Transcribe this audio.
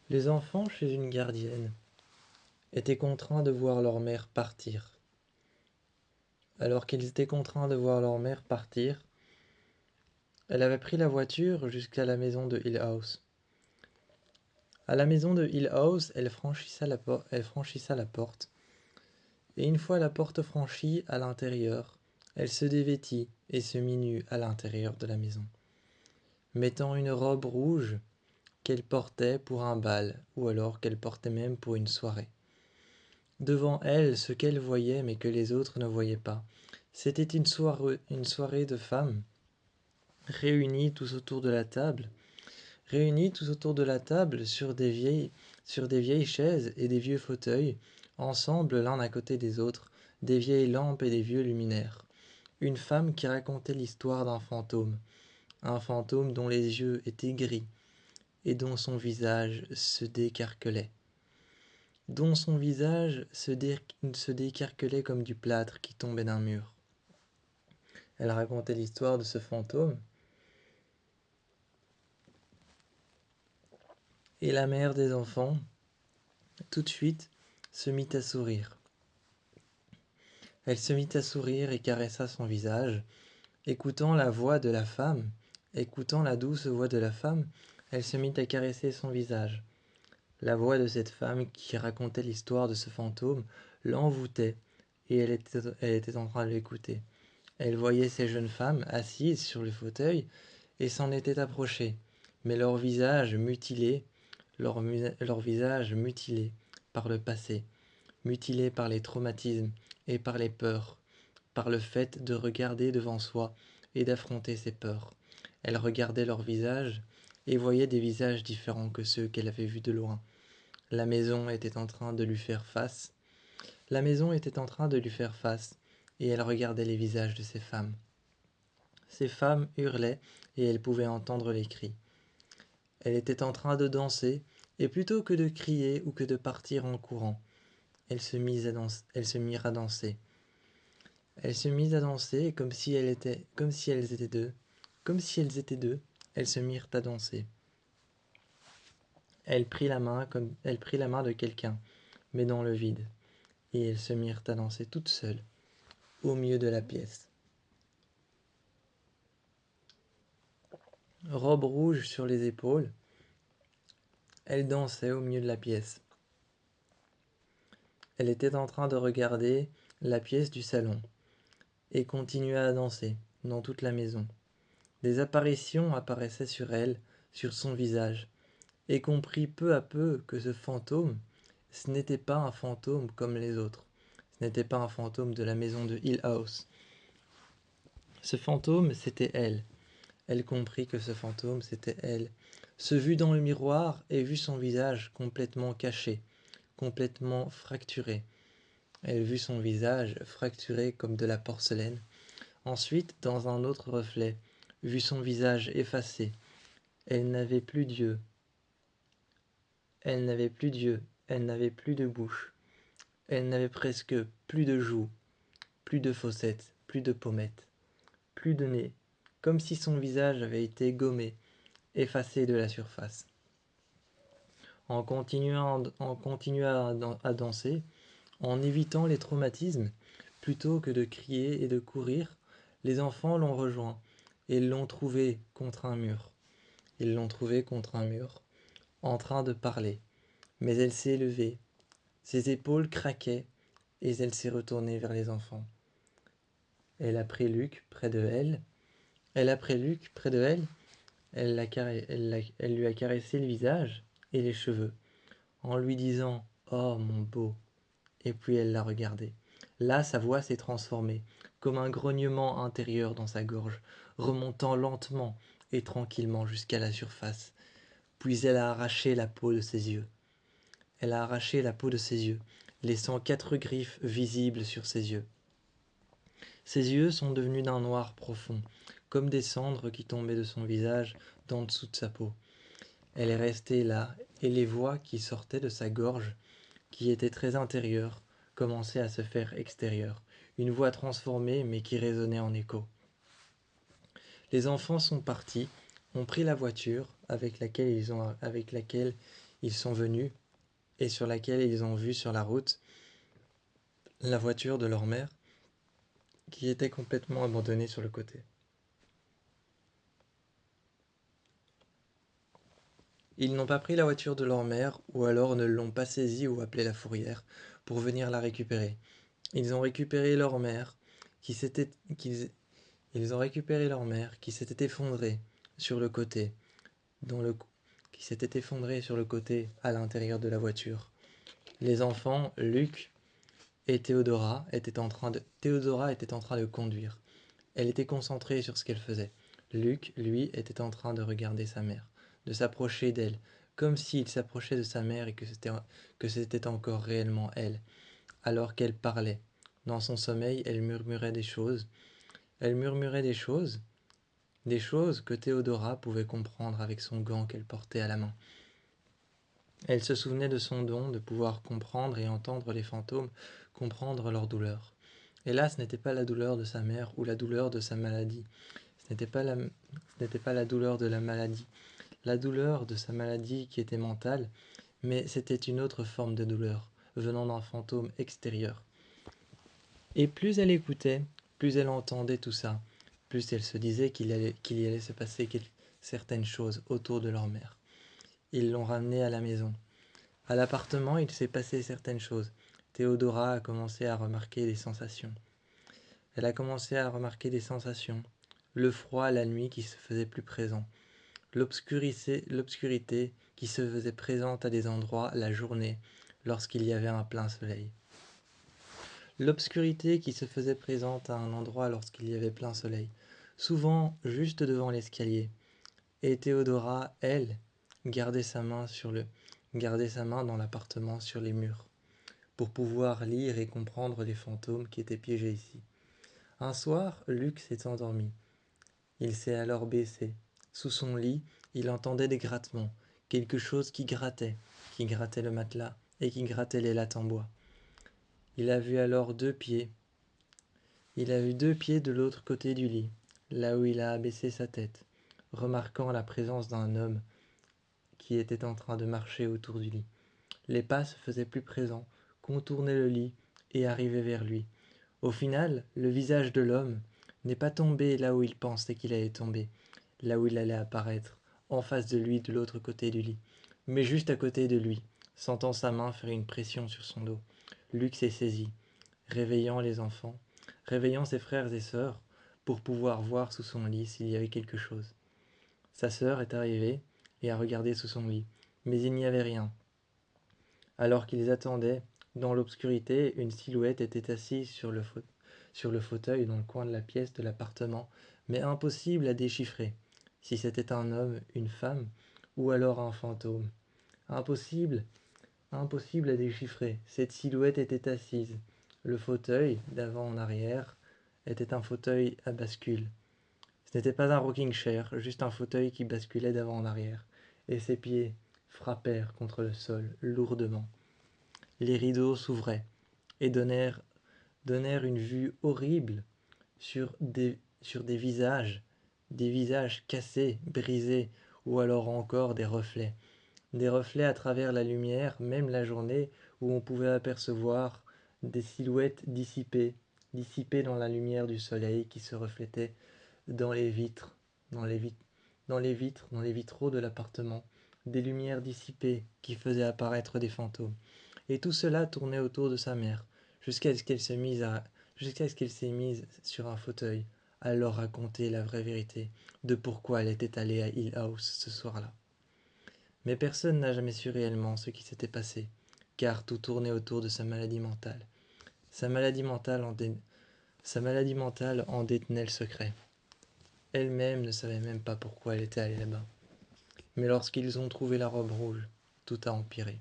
Les enfants chez une gardienne étaient contraints de voir leur mère partir. Alors qu'ils étaient contraints de voir leur mère partir, elle avait pris la voiture jusqu'à la maison de Hill House. À la maison de Hill House, elle franchissa la porte, et une fois la porte franchie à l'intérieur, elle se dévêtit et se mit nue à l'intérieur de la maison, mettant une robe rouge qu'elle portait pour un bal, ou alors qu'elle portait même pour une soirée. Devant elle, ce qu'elle voyait mais que les autres ne voyaient pas, c'était une soirée de femmes réunies tous autour de la table, sur des vieilles chaises et des vieux fauteuils, ensemble l'un à côté des autres, des vieilles lampes et des vieux luminaires. Une femme qui racontait l'histoire un fantôme dont les yeux étaient gris et dont son visage se décarquelait. Se décarquelait comme du plâtre qui tombait d'un mur. Elle racontait l'histoire de ce fantôme, et la mère des enfants, tout de suite, se mit à sourire. Elle se mit à sourire et caressa son visage, écoutant la voix de la femme, écoutant la douce voix de la femme, elle se mit à caresser son visage. La voix de cette femme qui racontait l'histoire de ce fantôme l'envoûtait, et elle était en train de l'écouter. Elle voyait ces jeunes femmes assises sur le fauteuil et s'en étaient approchées, mais leur visage mutilé par le passé, mutilé par les traumatismes et par les peurs, par le fait de regarder devant soi et d'affronter ses peurs. Elle regardait leurs visages et voyait des visages différents que ceux qu'elle avait vus de loin. La maison était en train de lui faire face. La maison était en train de lui faire face, et elle regardait les visages de ces femmes. Ces femmes hurlaient, et elle pouvait entendre les cris. Elle était en train de danser, et plutôt que de crier ou que de partir en courant, elles se mirent à danser. Elles se mirent à danser comme si elles étaient deux. Comme si elles étaient deux, elles se mirent à danser. Elle prit la main de quelqu'un, mais dans le vide, et elles se mirent à danser toutes seules, au milieu de la pièce. Robe rouge sur les épaules, elle dansait au milieu de la pièce. Elle était en train de regarder la pièce du salon, et continua à danser, dans toute la maison. Des apparitions apparaissaient sur elle, sur son visage, et comprit peu à peu que ce fantôme, ce n'était pas un fantôme comme les autres. Ce n'était pas un fantôme de la maison de Hill House. Ce fantôme, c'était elle. Elle comprit que ce fantôme, c'était elle. Se vit dans le miroir et vit son visage complètement caché, complètement fracturé. Elle vit son visage fracturé comme de la porcelaine. Ensuite, dans un autre reflet, vit son visage effacé. Elle n'avait plus d'yeux. Elle n'avait plus d'yeux. Elle n'avait plus de bouche. Elle n'avait presque plus de joues, plus de fossettes, plus de pommettes, plus de nez, comme si son visage avait été gommé, effacé de la surface. En continuant à danser, en évitant les traumatismes, plutôt que de crier et de courir, les enfants l'ont rejoint et l'ont trouvé contre un mur. Ils l'ont trouvée contre un mur, en train de parler. Mais elle s'est levée, ses épaules craquaient, et elle s'est retournée vers les enfants. Elle a pris Luc près de elle. Elle a pris Luc près de elle. Elle lui a caressé le visage et les cheveux, en lui disant « Oh, mon beau !» Et puis elle l'a regardé. Là, sa voix s'est transformée, comme un grognement intérieur dans sa gorge, remontant lentement et tranquillement jusqu'à la surface. Puis elle a arraché la peau de ses yeux. Elle a arraché la peau de ses yeux, laissant 4 griffes visibles sur ses yeux. Ses yeux sont devenus d'un noir profond, comme des cendres qui tombaient de son visage d'en dessous de sa peau. Elle est restée là, et les voix qui sortaient de sa gorge, qui étaient très intérieures, commençaient à se faire extérieures, une voix transformée mais qui résonnait en écho. Les enfants sont partis, ont pris la voiture avec laquelle ils sont venus et sur laquelle ils ont vu sur la route la voiture de leur mère qui était complètement abandonnée sur le côté. Ils n'ont pas pris la voiture de leur mère ou alors ne l'ont pas saisie ou appelé la fourrière pour venir la récupérer. Ils ont récupéré leur mère qui s'était qu'ils ils ont récupéré leur mère qui s'était effondrée sur le côté, dans le qui s'était effondrée sur le côté à l'intérieur de la voiture. Les enfants, Luc et Théodora était en train de conduire. Elle était concentrée sur ce qu'elle faisait. Luc, lui, était en train de regarder sa mère, de s'approcher d'elle, comme s'il s'approchait de sa mère et que c'était encore réellement elle, alors qu'elle parlait. Dans son sommeil, elle murmurait des choses. Elle murmurait des choses que Théodora pouvait comprendre avec son gant qu'elle portait à la main. Elle se souvenait de son don de pouvoir comprendre et entendre les fantômes, comprendre leur douleur. Et là, ce n'était pas la douleur de sa mère ou la douleur de sa maladie. Ce n'était pas la douleur de la maladie. La douleur de sa maladie qui était mentale, mais c'était une autre forme de douleur, venant d'un fantôme extérieur. Et plus elle écoutait, plus elle entendait tout ça, plus elle se disait qu'il y allait se passer certaines choses autour de leur mère. Ils l'ont ramenée à la maison. À l'appartement, il s'est passé certaines choses. Théodora a commencé à remarquer des sensations. Elle a commencé à remarquer des sensations. Le froid la nuit qui se faisait plus présent. L'obscurité qui se faisait présente à des endroits la journée, lorsqu'il y avait un plein soleil. L'obscurité qui se faisait présente à un endroit lorsqu'il y avait plein soleil, souvent juste devant l'escalier. Et Théodora, elle, gardait sa main dans l'appartement sur les murs, pour pouvoir lire et comprendre les fantômes qui étaient piégés ici. Un soir, Luc s'est endormi. Il s'est alors baissé. Sous son lit, il entendait des grattements, quelque chose qui grattait le matelas et qui grattait les lattes en bois. Il a vu alors 2 pieds. Il a vu 2 pieds de l'autre côté du lit, là où il a abaissé sa tête, remarquant la présence d'un homme qui était en train de marcher autour du lit. Les pas se faisaient plus présents, contournaient le lit et arrivaient vers lui. Au final, le visage de l'homme n'est pas tombé là où il pensait qu'il allait tomber, là où il allait apparaître, en face de lui de l'autre côté du lit, mais juste à côté de lui, sentant sa main faire une pression sur son dos. Luc s'est saisi, réveillant les enfants, réveillant ses frères et sœurs, pour pouvoir voir sous son lit s'il y avait quelque chose. Sa sœur est arrivée et a regardé sous son lit, mais il n'y avait rien. Alors qu'ils attendaient, dans l'obscurité, une silhouette était assise sur le fauteuil dans le coin de la pièce de l'appartement, mais impossible à déchiffrer, si c'était un homme, une femme, ou alors un fantôme. Impossible, impossible à déchiffrer. Cette silhouette était assise. Le fauteuil, d'avant en arrière, était un fauteuil à bascule. Ce n'était pas un rocking chair, juste un fauteuil qui basculait d'avant en arrière, et ses pieds frappèrent contre le sol lourdement. Les rideaux s'ouvraient et donnèrent une vue horrible sur des visages cassés, brisés, ou alors encore des reflets à travers la lumière, même la journée, où on pouvait apercevoir des silhouettes dissipées dans la lumière du soleil qui se reflétait dans les vitres, dans les vitraux de l'appartement, des lumières dissipées qui faisaient apparaître des fantômes. Et tout cela tournait autour de sa mère, jusqu'à ce qu'elle s'est mise sur un fauteuil, à leur raconter la vraie vérité de pourquoi elle était allée à Hill House ce soir-là. Mais personne n'a jamais su réellement ce qui s'était passé, car tout tournait autour de sa maladie mentale. Sa maladie mentale en détenait le secret. Elle-même ne savait même pas pourquoi elle était allée là-bas. Mais lorsqu'ils ont trouvé la robe rouge, tout a empiré.